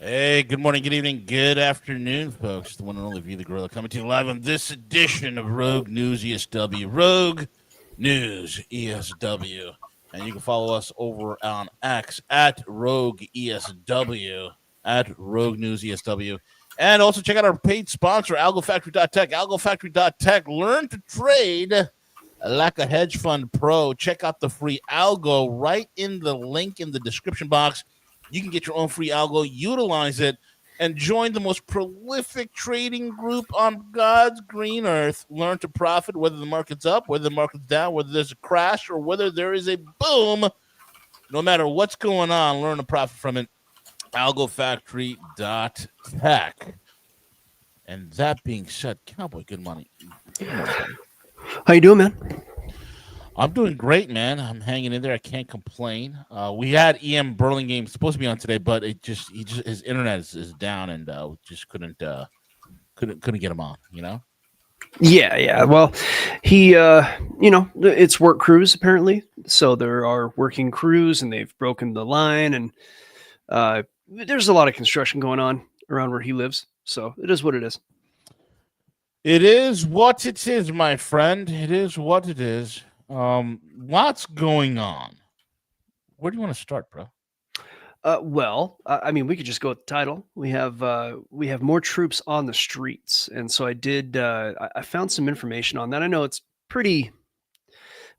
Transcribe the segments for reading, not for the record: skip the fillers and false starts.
Hey, good morning, good evening, good afternoon, folks. The one and only View the Gorilla coming to you live on this edition of Rogue News ESW. Rogue News ESW. And you can follow us over on X at Rogue ESW, at Rogue News ESW. And also check out our paid sponsor, AlgoFactory.tech. AlgoFactory.tech. Learn to trade like a hedge fund pro. Check out the free Algo right in the link in the description box. You can get your own free algo, utilize it, and join the most prolific trading group on God's green earth. Learn to profit whether the market's up, whether the market's down, whether there's a crash, or whether there is a boom. No matter what's going on, learn to profit from it. AlgoFactory.tech. And that being said, Cowboy, good morning. Good morning, buddy. How you doing, man? I'm doing great, man. I'm hanging in there. I can't complain. We had EM Burlingame supposed to be on today, but his internet is down, and just couldn't get him on. Yeah. Well, he, it's work crews apparently. So there are working crews, and they've broken the line, and there's a lot of construction going on around where he lives. So it is what it is. It is what it is, my friend. It is what it is. Lots going on. Where do you want to start, bro? I mean, we could just go with the title. We have more troops on the streets, and so I did. I found some information on that. I know it's pretty.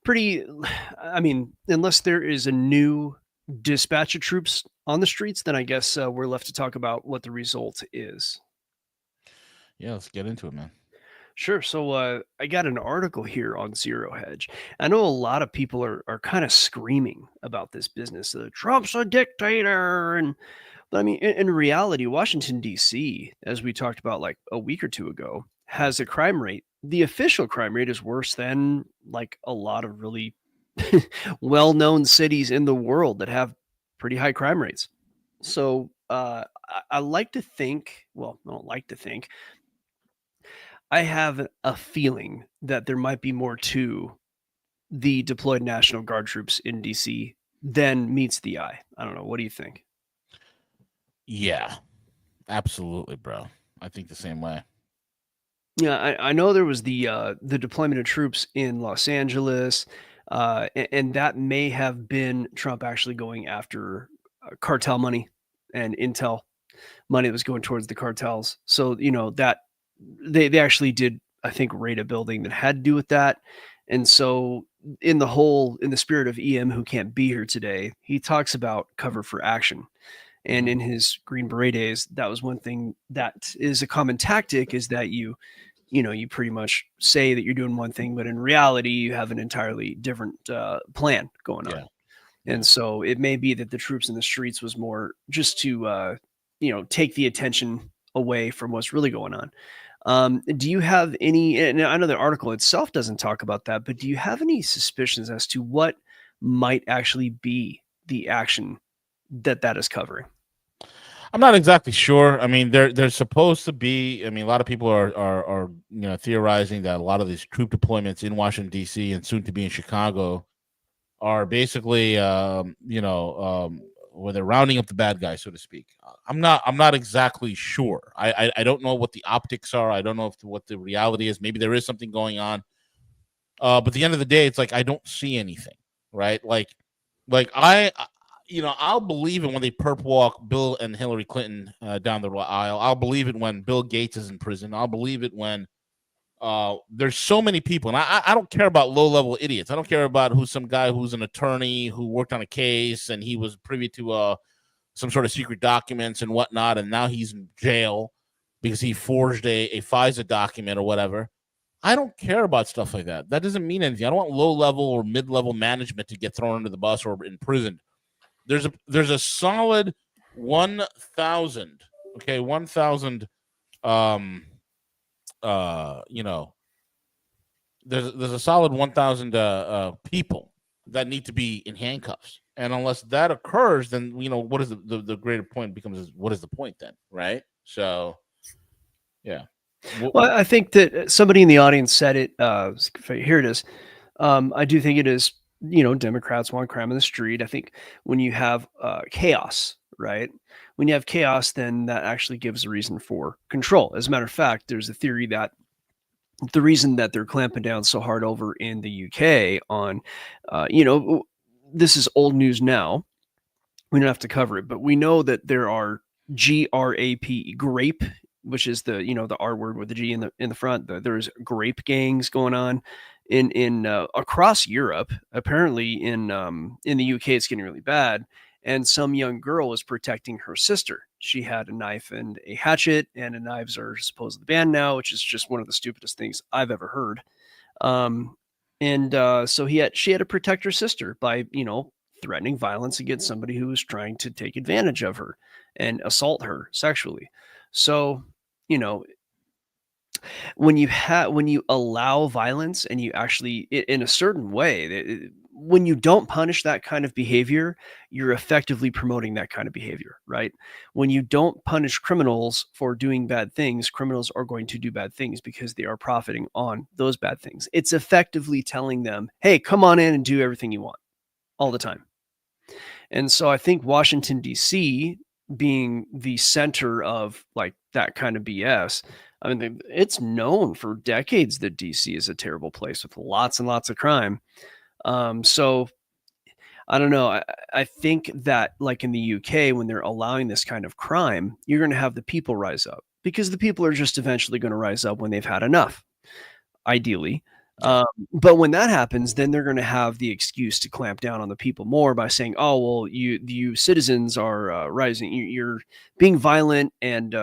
I mean, unless there is a new dispatch of troops on the streets, then I guess we're left to talk about what the result is. Yeah, let's get into it, man. Sure. So I got an article here on Zero Hedge. I know a lot of people are kind of screaming about this business. Trump's a dictator. But I mean, in reality, Washington, D.C., as we talked about like a week or two ago, has a crime rate. The official crime rate is worse than like a lot of really well-known cities in the world that have pretty high crime rates. So I like to think, well, I don't like to think, I have a feeling that there might be more to the deployed National Guard troops in DC than meets the eye. I don't know. What do you think? Yeah, absolutely, bro. I think the same way. Yeah, I know there was the deployment of troops in Los Angeles, and that may have been Trump actually going after cartel money and intel money that was going towards the cartels. So that they actually did, I think, raid a building that had to do with that. And so in the spirit of EM, who can't be here today, he talks about cover for action. And in his Green Beret days, that was one thing that is a common tactic, is that you pretty much say that you're doing one thing, but in reality, you have an entirely different plan going on. Yeah. And so it may be that the troops in the streets was more just to, take the attention away from what's really going on. Do you have any, and I know the article itself doesn't talk about that, but do you have any suspicions as to what might actually be the action that is covering? I'm not exactly sure. I mean, they're supposed to be. I mean, a lot of people are theorizing that a lot of these troop deployments in Washington D.C. and soon to be in Chicago are basically, where they're rounding up the bad guys, so to speak. I'm not exactly sure. I don't know what the optics are. I don't know what the reality is. Maybe there is something going on. But at the end of the day, it's like I don't see anything, right? Like I'll believe it when they perp walk Bill and Hillary Clinton down the aisle. I'll believe it when Bill Gates is in prison. I'll believe it when there's so many people. And I don't care about low-level idiots. I don't care about some guy who's an attorney who worked on a case and he was privy to some sort of secret documents and whatnot, and now he's in jail because he forged a FISA document or whatever. I don't care about stuff like that. That doesn't mean anything. I don't want low-level or mid-level management to get thrown under the bus or imprisoned. There's a solid 1,000. Okay, 1,000. There's a solid 1,000 people that need to be in handcuffs, and unless that occurs, then what is the greater point becomes? What is the point then, right? So, yeah. Well, I think that somebody in the audience said it. Here it is. I do think it is. Democrats want crime in the street. I think when you have chaos, right? When you have chaos, then that actually gives a reason for control. As a matter of fact, there's a theory that the reason that they're clamping down so hard over in the UK on, this is old news now. We don't have to cover it, but we know that there are grape, which is the R word with the G in the front. There's grape gangs going on in across Europe. Apparently, in the UK, it's getting really bad. And some young girl was protecting her sister. She had a knife and a hatchet, and the knives are supposedly banned now, which is just one of the stupidest things I've ever heard. So she had to protect her sister by threatening violence against somebody who was trying to take advantage of her and assault her sexually. So when you allow violence and you actually in a certain way, when you don't punish that kind of behavior, you're effectively promoting that kind of behavior, right? When you don't punish criminals for doing bad things, criminals are going to do bad things because they are profiting on those bad things. It's effectively telling them, hey, come on in and do everything you want all the time. And so I think Washington, D.C., being the center of like that kind of BS, I mean, it's known for decades that DC is a terrible place with lots and lots of crime. So I don't know. I think that like in the UK, when they're allowing this kind of crime, you're going to have the people rise up because the people are just eventually going to rise up when they've had enough, ideally. But when that happens, then they're going to have the excuse to clamp down on the people more by saying, "Oh, well, you citizens are rising. You're being violent, and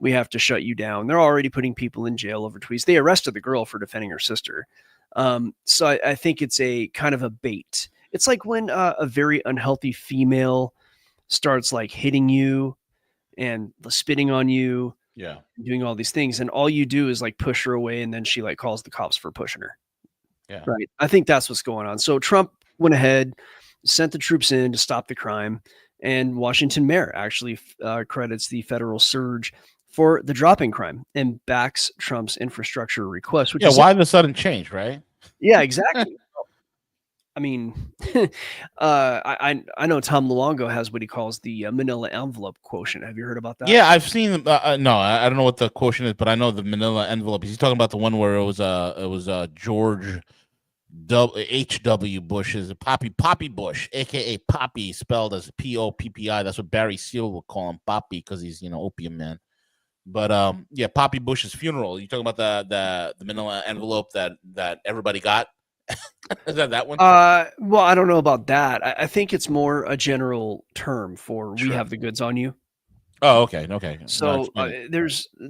we have to shut you down." They're already putting people in jail over tweets. They arrested the girl for defending her sister. So I think it's a kind of a bait. It's like when a very unhealthy female starts like hitting you and spitting on you. Yeah. Doing all these things, and all you do is like push her away, and then she like calls the cops for pushing her. Yeah. Right. I think that's what's going on. So Trump went ahead, sent the troops in to stop the crime, and Washington mayor actually credits the federal surge for the dropping crime and backs Trump's infrastructure request. Which Yeah. is Why the sudden change, right? Yeah, exactly. I mean, I know Tom Luongo has what he calls the Manila envelope quotient. Have you heard about that? Yeah, I've seen. No, I don't know what the quotient is, but I know the Manila envelope. He's talking about the one where it was George H.W. Bush's Poppy Bush, aka Poppy, spelled as Poppi. That's what Barry Seal will call him, Poppy, because he's opium man. But yeah, Poppy Bush's funeral. You talking about the Manila envelope that everybody got? Is that one? Well, I don't know about that. I think it's more a general term for we have the goods on you. Oh, okay. So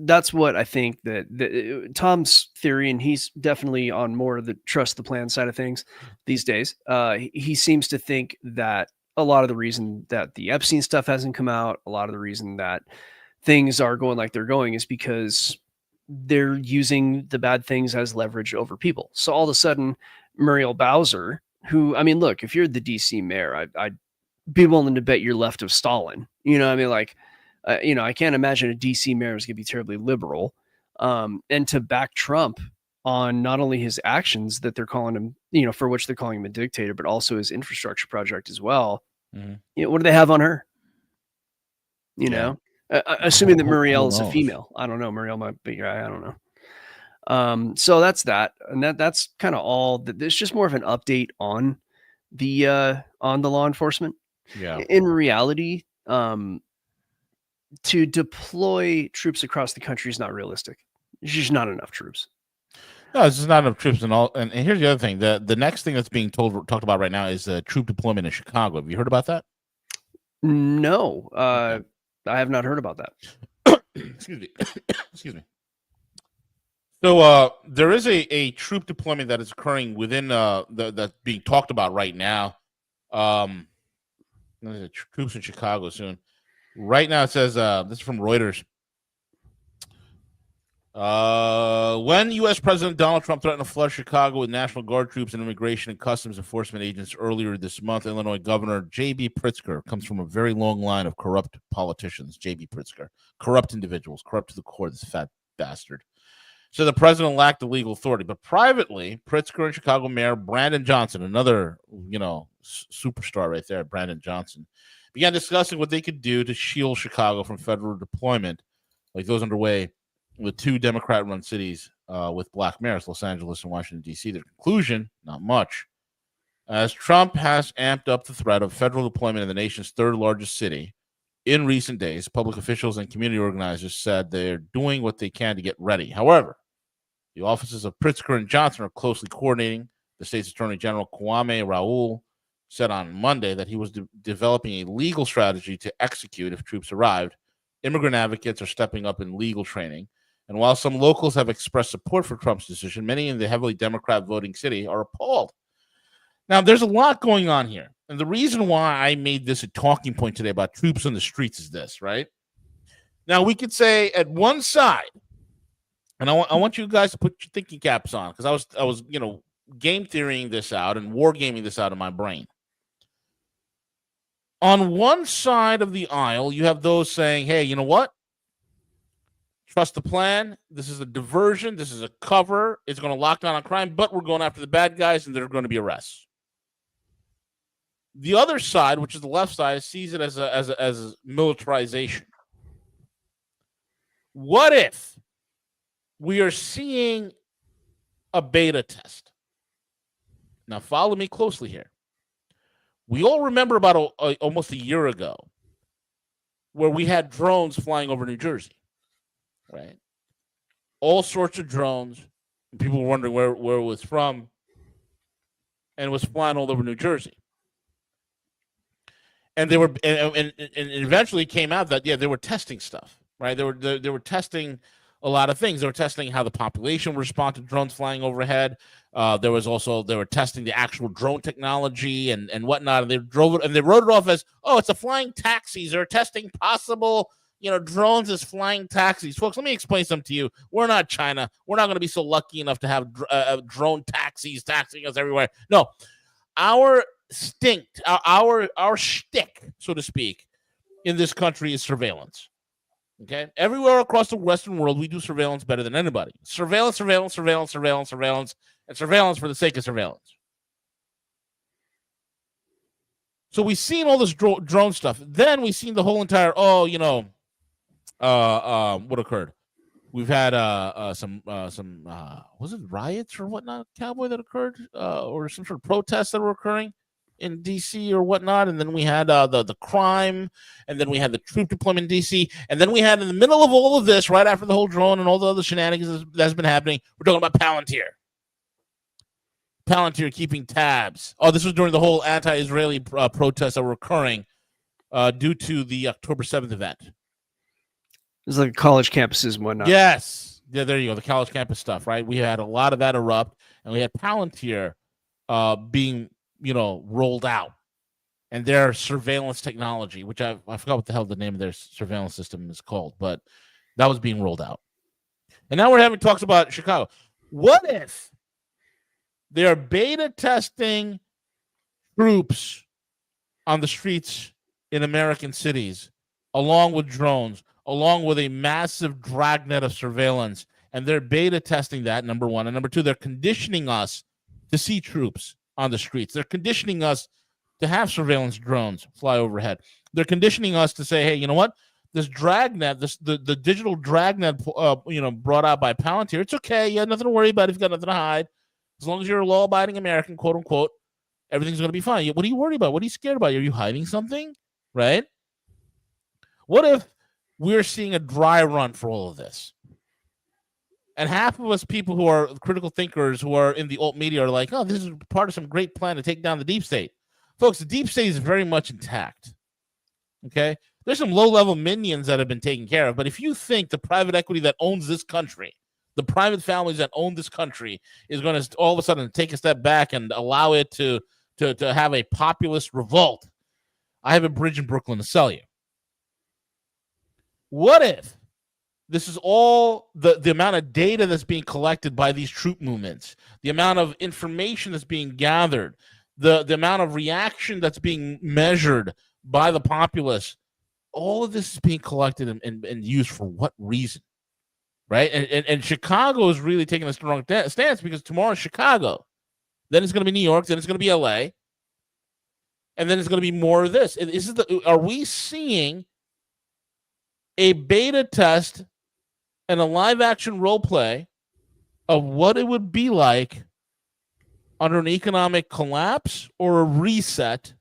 that's what I think that Tom's theory, and he's definitely on more of the trust the plan side of things these days. He seems to think that a lot of the reason that the Epstein stuff hasn't come out, a lot of the reason that things are going like they're going is because they're using the bad things as leverage over people. So all of a sudden, Muriel Bowser, who, I mean, look, if you're the DC mayor, I'd be willing to bet you're left of Stalin. I mean, like, I can't imagine a DC mayor is going to be terribly liberal. And to back Trump on not only his actions that they're calling him, for which they're calling him a dictator, but also his infrastructure project as well. Mm-hmm. What do they have on her? Assuming that Muriel is a female. I don't know. Muriel might be. I don't know. So that's that, and that's kind of all. There's just more of an update on the law enforcement. Yeah. In reality, to deploy troops across the country is not realistic. There's just not enough troops. No, it's just not enough troops and all. And here's the other thing: the next thing that's being talked about right now is troop deployment in Chicago. Have you heard about that? No, okay. I have not heard about that. Excuse me. So there is a troop deployment that is occurring within that's being talked about right now. There's troops in Chicago soon. Right now it says this is from Reuters. When U.S. President Donald Trump threatened to flood Chicago with National Guard troops and immigration and customs enforcement agents earlier this month, Illinois Governor J.B. Pritzker comes from a very long line of corrupt politicians. J.B. Pritzker, corrupt individuals, corrupt to the core. This fat bastard. So the president lacked the legal authority, but privately, Pritzker and Chicago Mayor Brandon Johnson, another superstar right there, Brandon Johnson, began discussing what they could do to shield Chicago from federal deployment, like those underway with two Democrat-run cities with black mayors, Los Angeles and Washington, D.C. Their conclusion, not much. As Trump has amped up the threat of federal deployment in the nation's third largest city in recent days, public officials and community organizers said they're doing what they can to get ready. However, the offices of Pritzker and Johnson are closely coordinating. The state's Attorney General Kwame Raoul said on Monday that he was developing a legal strategy to execute if troops arrived. Immigrant advocates are stepping up in legal training. And while some locals have expressed support for Trump's decision, many in the heavily Democrat voting city are appalled. Now, there's a lot going on here. And the reason why I made this a talking point today about troops on the streets is this, right? Now, we could say at one side, and I want you guys to put your thinking caps on, because I was game theorying this out and war gaming this out in my brain. On one side of the aisle, you have those saying, hey, you know what? Trust the plan. This is a diversion. This is a cover. It's going to lock down on crime, but we're going after the bad guys, and there are going to be arrests. The other side, which is the left side, sees it as militarization. What if we are seeing a beta test? Now, follow me closely here. We all remember about almost a year ago where we had drones flying over New Jersey, right? All sorts of drones. People were wondering where it was from, and it was flying all over New Jersey. And they were, and eventually came out that they were testing stuff, right? They were testing a lot of things. They were testing how the population would respond to drones flying overhead. They were testing the actual drone technology and whatnot. And they wrote it off as, oh, it's a flying taxis. They're testing possible, drones as flying taxis. Folks, let me explain something to you. We're not China. We're not going to be so lucky enough to have drone taxis taxiing us everywhere. No, our shtick, so to speak, in this country is surveillance. Okay, everywhere across the Western world, we do surveillance better than anybody. Surveillance, and surveillance for the sake of surveillance. So we've seen all this drone stuff. Then we've seen the whole entire, what occurred? We've had some was it riots or whatnot, Cowboy, that occurred, or some sort of protests that were occurring in DC or whatnot, and then we had the crime, and then we had the troop deployment in DC, and then we had in the middle of all of this, right after the whole drone and all the other shenanigans that's been happening, we're talking about Palantir keeping tabs. Oh, this was during the whole anti-Israeli protests that were occurring due to the October 7th event. It's like college campuses and whatnot. Yes. Yeah, there you go. The college campus stuff, right? We had a lot of that erupt, and we had Palantir being rolled out, and their surveillance technology, which I forgot what the hell the name of their surveillance system is called, but that was being rolled out. And now we're having talks about Chicago. What if they're beta testing troops on the streets in American cities, along with drones, along with a massive dragnet of surveillance, and they're beta testing that, number one, and number two, they're conditioning us to see troops on the streets. They're conditioning us to have surveillance drones fly overhead. They're conditioning us to say, hey, you know what? This dragnet, the digital dragnet, brought out by Palantir, it's okay. You have nothing to worry about if you've got nothing to hide. As long as you're a law-abiding American, quote unquote, everything's going to be fine. What are you worried about? What are you scared about? Are you hiding something? Right? What if we're seeing a dry run for all of this? And half of us people who are critical thinkers who are in the alt media are like, oh, this is part of some great plan to take down the deep state. Folks, the deep state is very much intact. Okay? There's some low-level minions that have been taken care of, but if you think the private equity that owns this country, the private families that own this country, is going to all of a sudden take a step back and allow it to have a populist revolt, I have a bridge in Brooklyn to sell you. What if this is all the amount of data that's being collected by these troop movements, the amount of information that's being gathered, the amount of reaction that's being measured by the populace, all of this is being collected and used for what reason, right? And Chicago is really taking a strong stance because tomorrow is Chicago. Then it's going to be New York. Then it's going to be LA. And then it's going to be more of this. Are we seeing a beta test and a live action role play of what it would be like under an economic collapse or a reset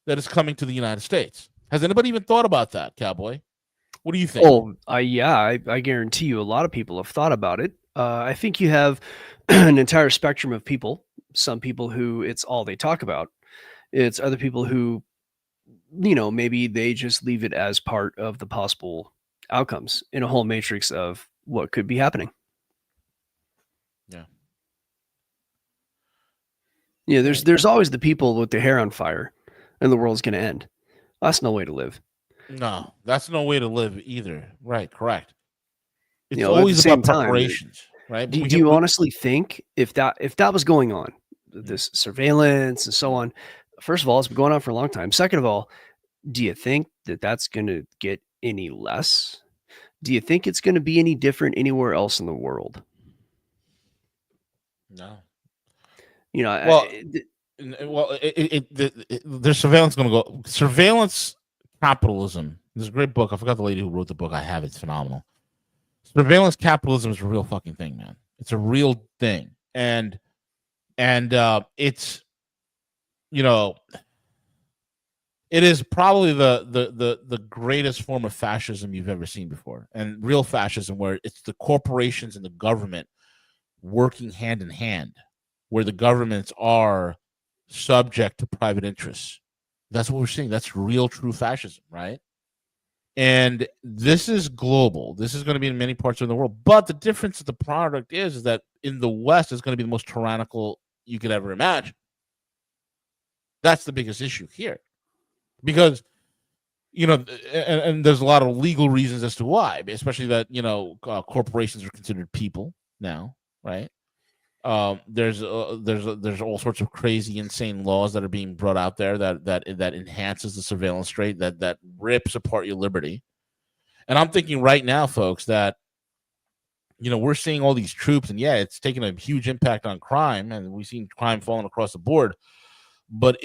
that is coming to the United States? Has anybody even thought about that, Cowboy? What do you think? Oh, I guarantee you a lot of people have thought about it. I think you have an entire spectrum of people. Some people who it's all they talk about. It's other people who, maybe they just leave it as part of the possible outcomes in a whole matrix of what could be happening. Yeah. Yeah, there's always the people with their hair on fire and the world's going to end. That's no way to live. No, that's no way to live either. Right, correct. It's At always the same about time, preparations, right? do you honestly think if that was going on, this surveillance and so on, first of all, it's been going on for a long time. Second of all, do you think that that's going to get any less? Do you think it's going to be any different anywhere else in the world? No. Well, there's surveillance going to go. Surveillance capitalism. There's a great book. I forgot the lady who wrote the book. I have it. It's phenomenal. Surveillance capitalism is a real fucking thing, man. It's a real thing, and it's, it is probably the greatest form of fascism you've ever seen before, and real fascism where it's the corporations and the government working hand in hand, where the governments are subject to private interests. That's what we're seeing. That's real, true fascism, right? And this is global. This is going to be in many parts of the world. But the difference of the product is that in the West, it's going to be the most tyrannical you could ever imagine. That's the biggest issue here. Because, and there's a lot of legal reasons as to why, especially that, corporations are considered people now, right? There's all sorts of crazy, insane laws that are being brought out there that enhances the surveillance state, that rips apart your liberty. And I'm thinking right now, folks, that we're seeing all these troops, and it's taking a huge impact on crime, and we've seen crime falling across the board. But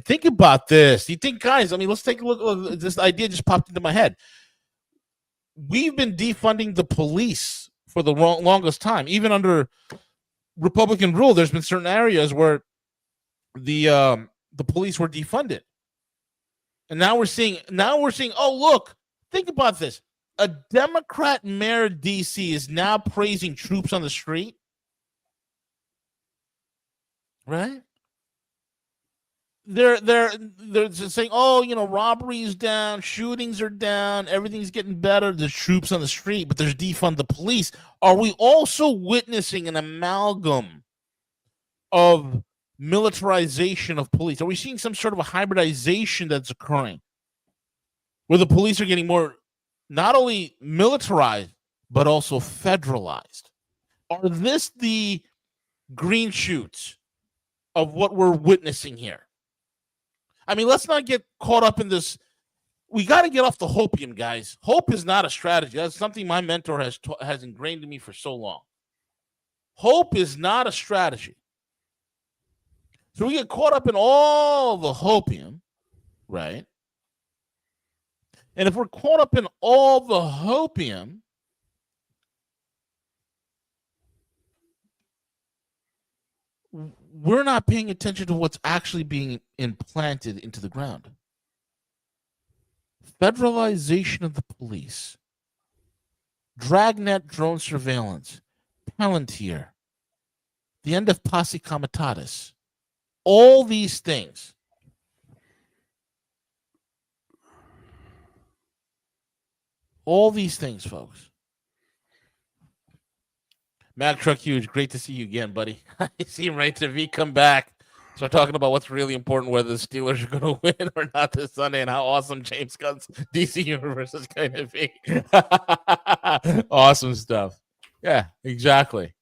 think about this. You think, guys? Let's take a look. This idea just popped into my head. We've been defunding the police for the longest time, even under Republican rule. There's been certain areas where the police were defunded, and now we're seeing. Oh, look! Think about this. A Democrat mayor of D.C. is now praising troops on the street, right? They're just saying, oh, robberies down, shootings are down, everything's getting better. There's troops on the street, but there's defund the police. Are we also witnessing an amalgam of militarization of police? Are we seeing some sort of a hybridization that's occurring, where the police are getting more not only militarized but also federalized? Are this the green shoots of what we're witnessing here? Let's not get caught up in this. We got to get off the hopium, guys. Hope is not a strategy. That's something my mentor has ingrained in me for so long. Hope is not a strategy. So we get caught up in all the hopium, right? And if we're caught up in all the hopium, we're not paying attention to what's actually being implanted into the ground. Federalization of the police, dragnet drone surveillance, Palantir, the end of posse comitatus, all these things. All these things, folks. Mac Truck Huge, great to see you again, buddy. I see him right to V come back. Start talking about what's really important, whether the Steelers are going to win or not this Sunday, and how awesome James Gunn's DC Universe is going to be. Awesome stuff. Yeah, exactly.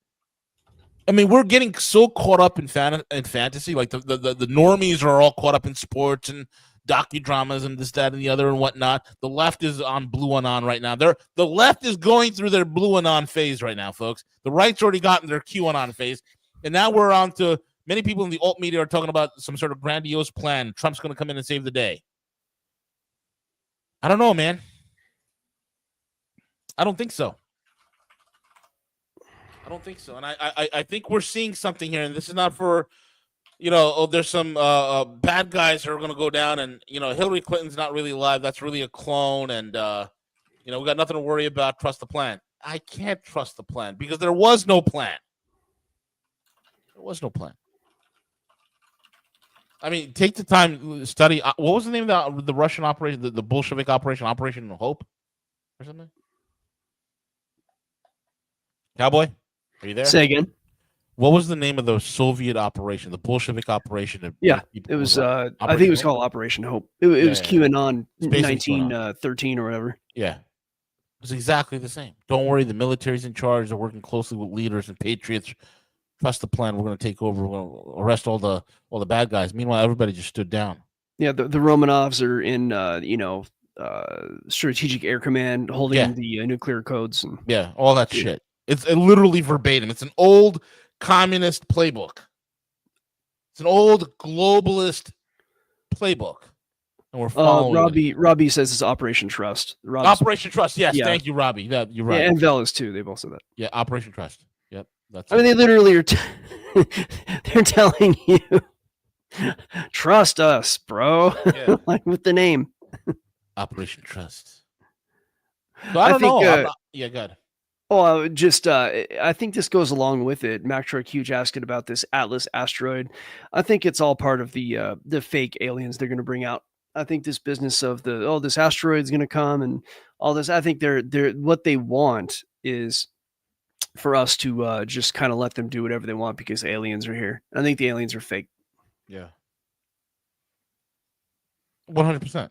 We're getting so caught up in fantasy. Like the normies are all caught up in sports and docudramas and this, that, and the other and whatnot. The left is on blue and on right now. The left is going through their blue and on phase right now, folks. The right's already gotten their QAnon phase, and now we're on to Many people in the alt media are talking about some sort of grandiose plan. Trump's going to come in and save the day. I don't know, man. I don't think so. And I think we're seeing something here, and this is not for, there's some bad guys who are going to go down, and, Hillary Clinton's not really alive. That's really a clone, and, we got nothing to worry about. Trust the plan. I can't trust the plan because there was no plan. There was no plan. I mean, take the time, study. What was the name of the Russian operation, the Bolshevik operation, Operation Hope or something? Cowboy, are you there? Say again. What was the name of the Soviet operation, the Bolshevik operation? Yeah, it was, I think it was called Operation Hope. It was QAnon 1913 or whatever. Yeah. It's exactly the same. Don't worry, the military's in charge. They're working closely with leaders and patriots. Trust the plan. We're going to take over. We're going to arrest all the bad guys. Meanwhile, everybody just stood down. Yeah, the Romanovs are in, Strategic Air Command, holding the nuclear codes. And, all that shit. It's literally verbatim. It's an old communist playbook. It's an old globalist playbook. And we're following Robbie says it's Operation Trust. Operation Trust. Yes, thank you, Robbie. You're right. Yeah, and Velas too. They both said that. Yeah, Operation Trust. Yep, I mean, they literally are. They're telling you, trust us, bro. Yeah. Like with the name, Operation Trust. So I don't know. Good. Oh, I think this goes along with it. Mac Truck Huge asking about this Atlas asteroid. I think it's all part of the fake aliens they're going to bring out. I think this business of this asteroid is going to come and all this. I think they're what they want is for us to just kind of let them do whatever they want because aliens are here. I think the aliens are fake. Yeah. 100%.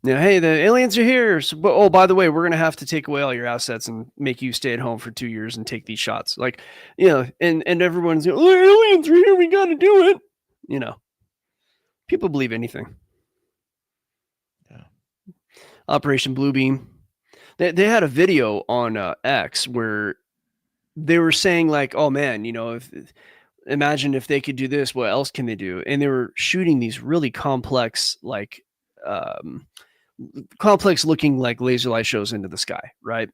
Yeah, hey, the aliens are here. So, by the way, we're going to have to take away all your assets and make you stay at home for 2 years and take these shots. Like, and everyone's, aliens are here. We got to do it. People believe anything. Yeah. Operation Bluebeam. They had a video on X where they were saying like, oh man, imagine if they could do this, what else can they do? And they were shooting these really complex, like, complex looking like laser light shows into the sky, right?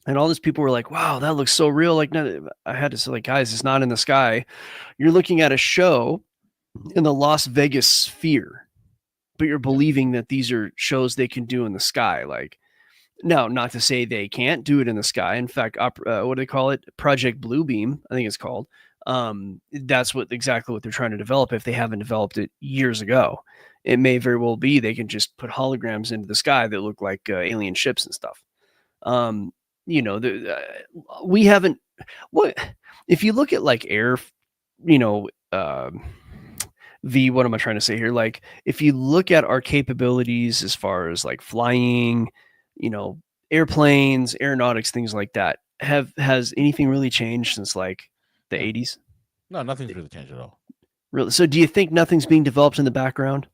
And all these people were like, wow, that looks so real. Like, no, I had to say, like, guys, it's not in the sky. You're looking at a show in the Las Vegas sphere, but you're believing that these are shows they can do in the sky. Like, no, not to say they can't do it in the sky. In fact, what do they call it? Project Bluebeam, I think it's called. That's exactly what they're trying to develop if they haven't developed it years ago. It may very well be they can just put holograms into the sky that look like alien ships and stuff. We haven't. What if you look at like air? What am I trying to say here? Like, if you look at our capabilities as far as like flying, airplanes, aeronautics, things like that, has anything really changed since like the 80s? No, nothing's really changed at all. Really? So do you think nothing's being developed in the background?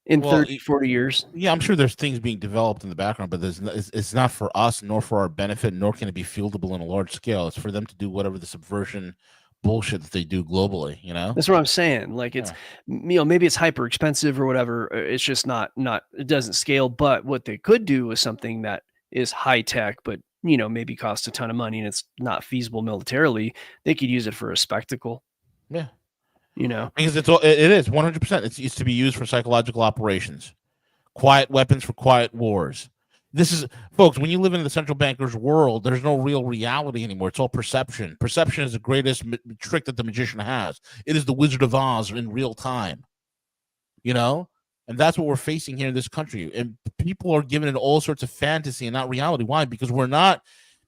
In 30, 40 years? Yeah, I'm sure there's things being developed in the background, but it's not for us, nor for our benefit, nor can it be fieldable on a large scale. It's for them to do whatever the subversion bullshit that they do globally, That's what I'm saying. Like, it's, maybe it's hyper expensive or whatever. It's just not, it doesn't scale. But what they could do is something that is high tech, but, maybe costs a ton of money and it's not feasible militarily. They could use it for a spectacle. Yeah. Because it is 100%. It's used to be used for psychological operations, quiet weapons for quiet wars. This is, folks, when you live in the central banker's world, there's no real reality anymore. It's all perception. Perception is the greatest trick that the magician has. It is the Wizard of Oz in real time, and that's what we're facing here in this country. And people are given it all sorts of fantasy and not reality. Why? Because we're not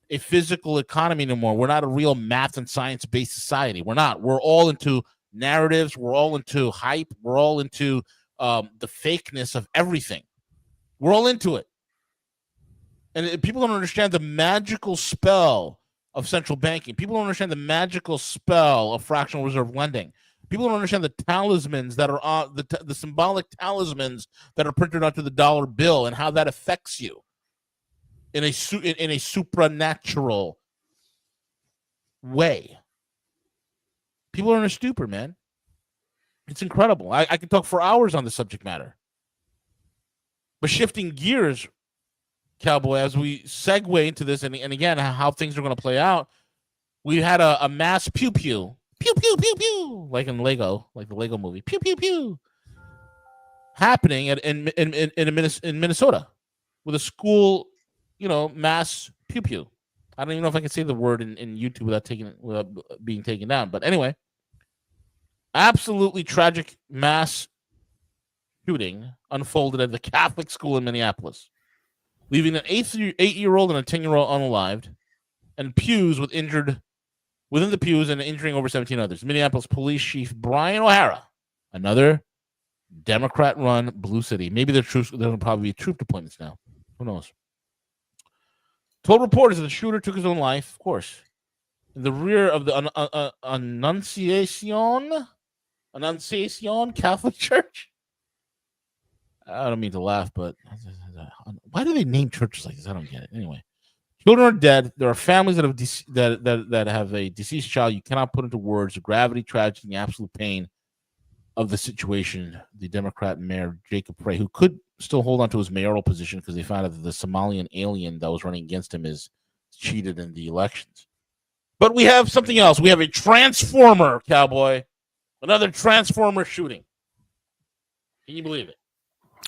a physical economy anymore. We're not a real math and science-based society. We're not. We're all into narratives. We're all into hype. We're all into the fakeness of everything. We're all into it. And people don't understand the magical spell of central banking. People don't understand the magical spell of fractional reserve lending. People don't understand the talismans that are on the symbolic talismans that are printed onto the dollar bill and how that affects you in a supernatural way. People are in a stupor, man. It's incredible. I could talk for hours on the subject matter. But shifting gears, Cowboy, as we segue into this, and again, how things are going to play out, we had a mass pew pew, pew pew pew pew, like in Lego, like the Lego movie, pew pew pew, happening in Minnesota with a school, mass pew pew. I don't even know if I can say the word in YouTube without being taken down. But anyway, absolutely tragic mass shooting unfolded at the Catholic school in Minneapolis, leaving an 8-year-old and a 10-year-old unalived, and pews within the pews and injuring over 17 others. Minneapolis Police Chief Brian O'Hara, another Democrat-run blue city. Maybe there'll probably be troop deployments now. Who knows? Told reporters that the shooter took his own life, of course, in the rear of the Annunciation Catholic Church. I don't mean to laugh, but why do they name churches like this? I don't get it. Anyway, children are dead. There are families that have that have a deceased child. You cannot put into words the gravity, tragedy, and absolute pain of the situation. The Democrat mayor Jacob Frey, who could still hold on to his mayoral position because they found out that the Somalian alien that was running against him is cheated in the elections. But we have something else. We have a transformer, Cowboy. Another transformer shooting. Can you believe it?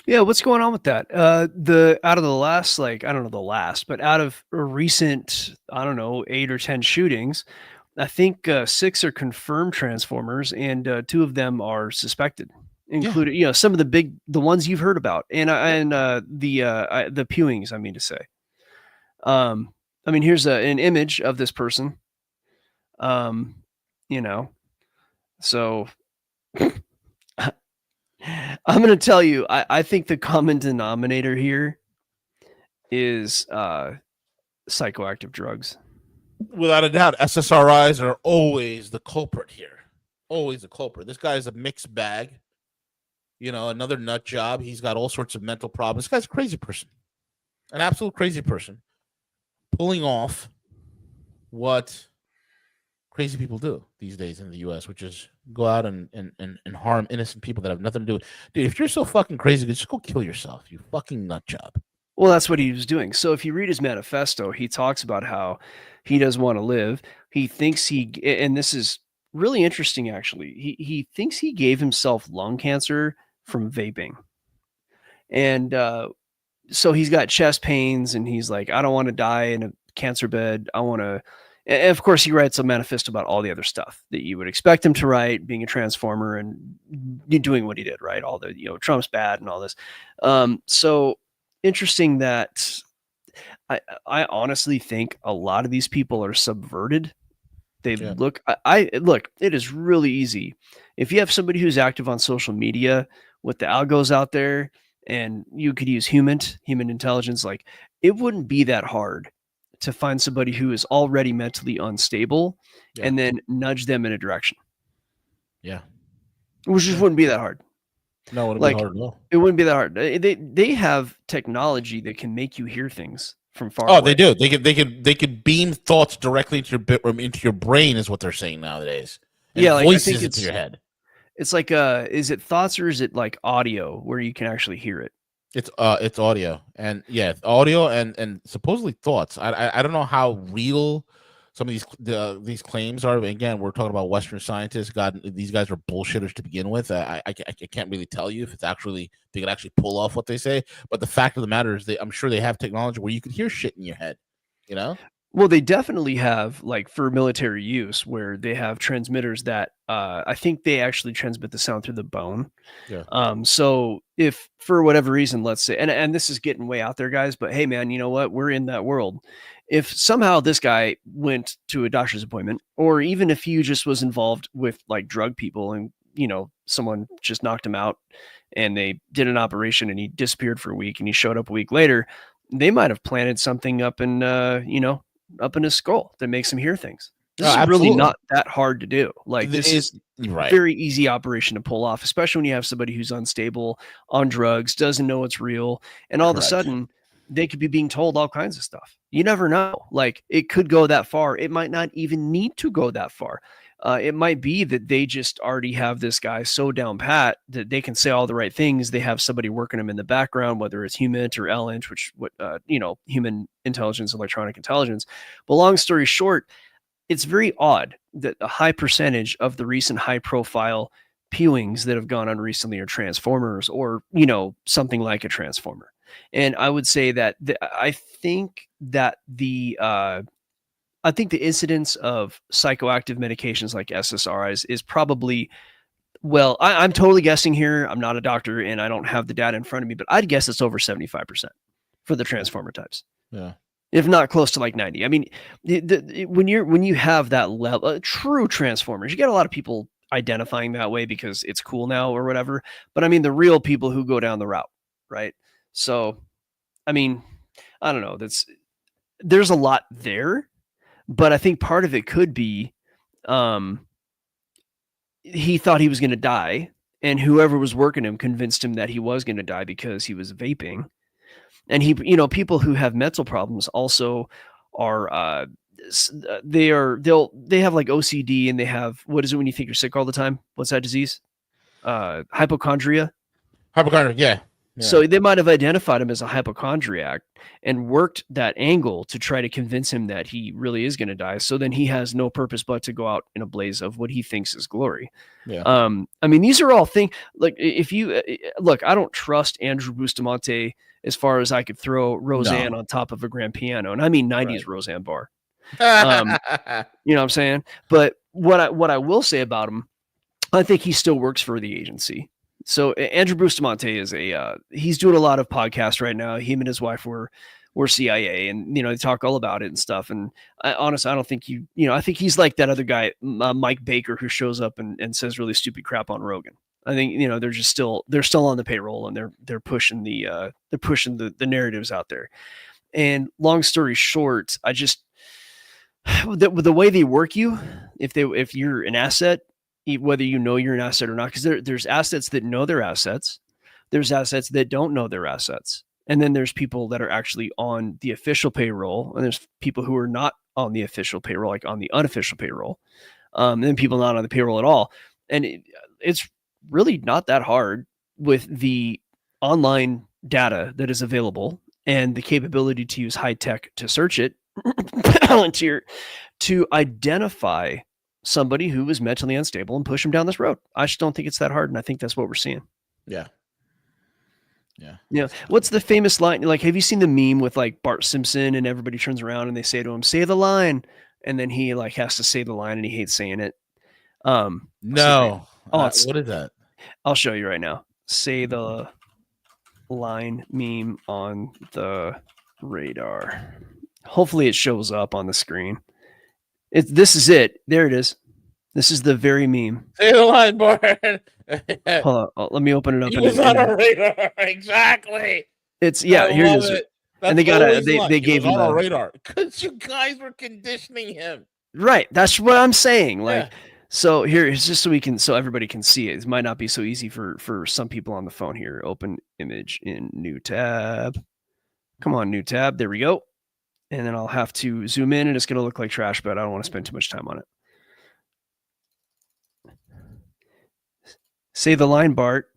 Yeah, what's going on with that? Out of the last, like, I don't know the last, but out of recent, I don't know, 8 or 10 shootings, I think 6 are confirmed transformers, and 2 of them are suspected, including some of the ones you've heard about, and the pewings. I mean to say, here's an image of this person, so. I'm going to tell you, I think the common denominator here is psychoactive drugs. Without a doubt, SSRIs are always the culprit here. Always the culprit. This guy is a mixed bag. Another nut job. He's got all sorts of mental problems. This guy's a crazy person. An absolute crazy person. Pulling off what crazy people do these days in the U.S., which is go out and harm innocent people that have nothing to do with. Dude, if you're so fucking crazy, just go kill yourself, you fucking nut job. Well, that's what he was doing. So if you read his manifesto, he talks about how he doesn't want to live. He thinks and this is really interesting, actually. He thinks he gave himself lung cancer from vaping. And so he's got chest pains, and he's like, I don't want to die in a cancer bed. I want to. And of course, he writes a manifesto about all the other stuff that you would expect him to write, being a transformer and doing what he did, right? All the, Trump's bad and all this. So interesting that I honestly think a lot of these people are subverted. They look, it is really easy. If you have somebody who's active on social media with the algos out there, and you could use human intelligence, like, it wouldn't be that hard to find somebody who is already mentally unstable and then nudge them in a direction. Yeah. Which just wouldn't be that hard. No, it wouldn't be hard at all. It wouldn't be that hard. They have technology that can make you hear things from far away. Oh, they do. They could beam thoughts directly into your brain, is what they're saying nowadays. And voices into your head. It's like is it thoughts or is it like audio where you can actually hear it? It's audio, and audio and supposedly thoughts. I don't know how real some of these claims are. But again, we're talking about Western scientists. God, these guys are bullshitters to begin with. I can't really tell you if it's actually they could actually pull off what they say. But the fact of the matter is, I'm sure they have technology where you could hear shit in your head. Well, they definitely have, like, for military use, where they have transmitters that I think they actually transmit the sound through the bone. Yeah. So if for whatever reason, let's say, and this is getting way out there, guys, but hey, man, you know what? We're in that world. If somehow this guy went to a doctor's appointment, or even if he just was involved with, like, drug people, and someone just knocked him out, and they did an operation, and he disappeared for a week, and he showed up a week later, they might have planted something up in up in his skull that makes him hear things. This is really not that hard to do. Like, this is very easy operation to pull off, especially when you have somebody who's unstable, on drugs, doesn't know it's real, and all of a sudden they could be being told all kinds of stuff. You never know. Like, it could go that far. It might not even need to go that far. It might be that they just already have this guy so down pat that they can say all the right things. They have somebody working them in the background, whether it's human or LINT, which human intelligence, electronic intelligence. But long story short, it's very odd that a high percentage of the recent high profile pewings that have gone on recently are transformers, or something like a transformer. And I would say that I think the incidence of psychoactive medications like SSRIs is probably, well, I'm totally guessing here. I'm not a doctor and I don't have the data in front of me, but I'd guess it's over 75% for the transformer types. Yeah. If not close to like 90. I mean, when you have that level, true transformers, you get a lot of people identifying that way because it's cool now or whatever. But I mean, the real people who go down the route, right? So, I mean, I don't know. There's a lot there, but I think part of it could be, he thought he was going to die, and whoever was working him convinced him that he was going to die because he was vaping. And people who have mental problems also are, they have like OCD, and they have, what is it when you think you're sick all the time? What's that disease? Hypochondria. Hypochondria, yeah. So they might have identified him as a hypochondriac and worked that angle to try to convince him that he really is going to die. So then he has no purpose but to go out in a blaze of what he thinks is glory. Yeah. I mean, these are all things like, if you look, I don't trust Andrew Bustamante as far as I could throw Roseanne on top of a grand piano. And I mean 90s Roseanne Barr. You know what I'm saying? But what I will say about him, I think he still works for the agency. So Andrew Bustamante is he's doing a lot of podcasts right now. Him and his wife were CIA, and they talk all about it and stuff. And honestly, I don't think I think he's like that other guy, Mike Baker, who shows up and says really stupid crap on Rogan. I think they're still on the payroll, and they're pushing the narratives out there. And long story short, I just the way they work you, if you're an asset, whether you're an asset or not, because there's assets that know their assets, there's assets that don't know their assets, and then there's people that are actually on the official payroll, and there's people who are not on the official payroll, like on the unofficial payroll, and then people not on the payroll at all. And it's really not that hard with the online data that is available and the capability to use high tech to search it, Palantir, to identify somebody who is mentally unstable and push them down this road. I just don't think it's that hard, and I think that's what we're seeing. Yeah. What's the famous line? Like, have you seen the meme with like Bart Simpson and everybody turns around and they say to him, "Say the line," and then he like has to say the line and he hates saying it. No. What is that? I'll show you right now. Say the line meme on the radar. Hopefully it shows up on the screen. This is it. There it is. This is the very meme. Say the line, Bart. Hold on. Let me open it up. It was on our radar. Exactly. It's here it is. And they gave him on our radar because you guys were conditioning him. Right. That's what I'm saying. Like, so here it's just so everybody can see it. It might not be so easy for some people on the phone here. Open image in new tab. Come on, new tab. There we go. And then I'll have to zoom in, and it's going to look like trash, but I don't want to spend too much time on it. Say the line, Bart.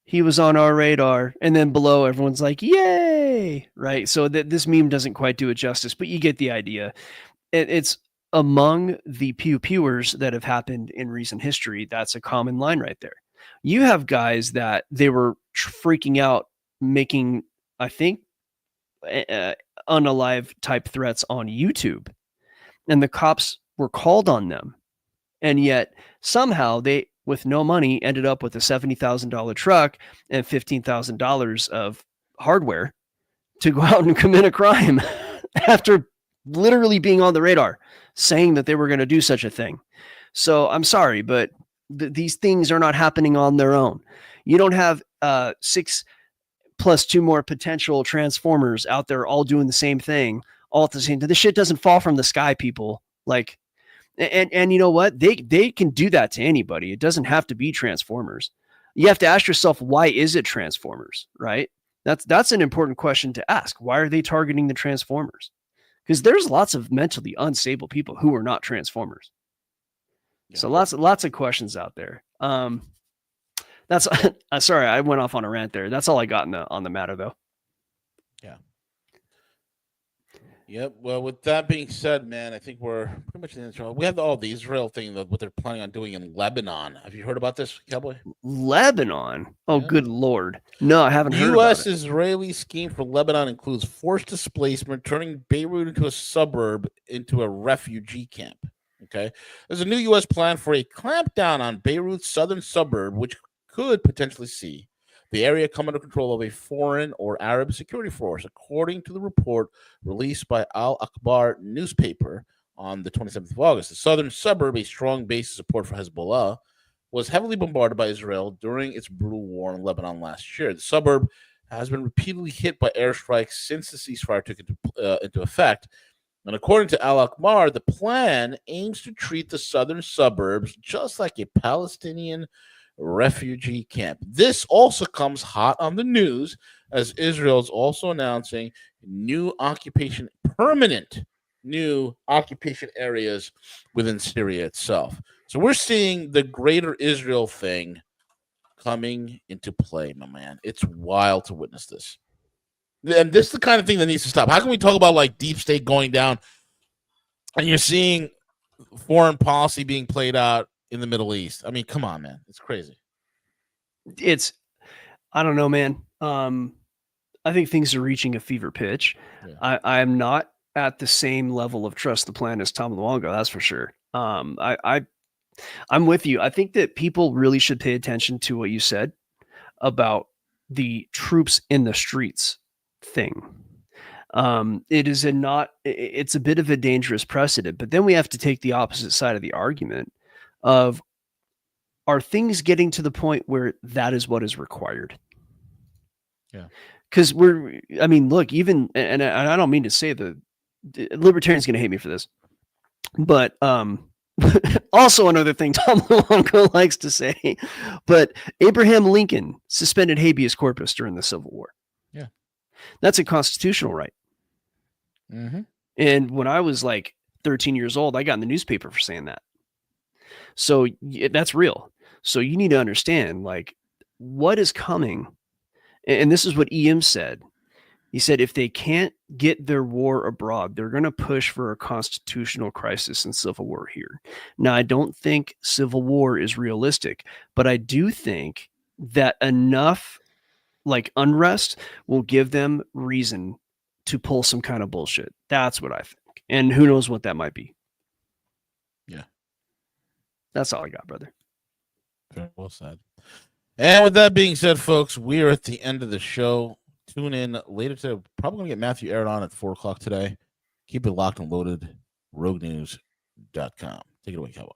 He was on our radar. And then below, everyone's like, yay! Right? So this meme doesn't quite do it justice, but you get the idea. It's among the pew-pewers that have happened in recent history. That's a common line right there. You have guys that they were freaking out, making, I think, unalive type threats on YouTube, and the cops were called on them, and yet somehow they, with no money, ended up with a $70,000 truck and $15,000 of hardware to go out and commit a crime after literally being on the radar saying that they were going to do such a thing. So I'm sorry, but these things are not happening on their own. You don't have 6 plus 2 more potential transformers out there all doing the same thing all at the same time. This shit doesn't fall from the sky, people. Like, and you know what? They can do that to anybody. It doesn't have to be transformers. You have to ask yourself, why is it transformers, right? That's an important question to ask. Why are they targeting the Transformers? Because there's lots of mentally unstable people who are not Transformers. Yeah. So lots of questions out there. That's sorry, I went off on a rant there. That's all I got on the matter, though. Yeah. Yep. Well, with that being said, man, I think we're pretty much in the intro. We have the Israel thing, what they're planning on doing in Lebanon. Have you heard about this, Cowboy? Lebanon? Oh, yeah. Good Lord. No, I haven't heard about it. U.S.-Israeli scheme for Lebanon includes forced displacement, turning Beirut into a suburb, into a refugee camp. Okay. There's a new U.S. plan for a clampdown on Beirut's southern suburb, which could potentially see the area come under control of a foreign or Arab security force, according to the report released by Al Akhbar newspaper on the 27th of August. The southern suburb, a strong base of support for Hezbollah, was heavily bombarded by Israel during its brutal war in Lebanon last year. The suburb has been repeatedly hit by airstrikes since the ceasefire took into effect. And according to Al Akhbar, the plan aims to treat the southern suburbs just like a Palestinian refugee camp. This also comes hot on the news as Israel is also announcing permanent new occupation areas within Syria itself. So we're seeing the greater Israel thing coming into play, my man. It's wild to witness this. And this is the kind of thing that needs to stop. How can we talk about like deep state going down and you're seeing foreign policy being played out in the Middle East? I mean, come on, man. It's crazy. I don't know, man. I think things are reaching a fever pitch. Yeah. I am not at the same level of trust the plan as Tom Luongo, that's for sure. I'm with you. I think that people really should pay attention to what you said about the troops in the streets thing. It's a bit of a dangerous precedent, but then we have to take the opposite side of the argument of, are things getting to the point where that is what is required? Yeah. Because look, even, and I don't mean to say the libertarian's going to hate me for this, but also another thing Tom Luongo likes to say, but Abraham Lincoln suspended habeas corpus during the Civil War. Yeah. That's a constitutional right. Mm-hmm. And when I was like 13 years old, I got in the newspaper for saying that. So that's real. So you need to understand like what is coming. And this is what EM said. He said, if they can't get their war abroad, they're going to push for a constitutional crisis and civil war here. Now, I don't think civil war is realistic, but I do think that enough like unrest will give them reason to pull some kind of bullshit. That's what I think. And who knows what that might be. Yeah. That's all I got, brother. Very well said. And with that being said, folks, we are at the end of the show. Tune in later today. Probably going to get Matthew aired on at 4 o'clock today. Keep it locked and loaded. RogueNews.com. Take it away, Cowboy.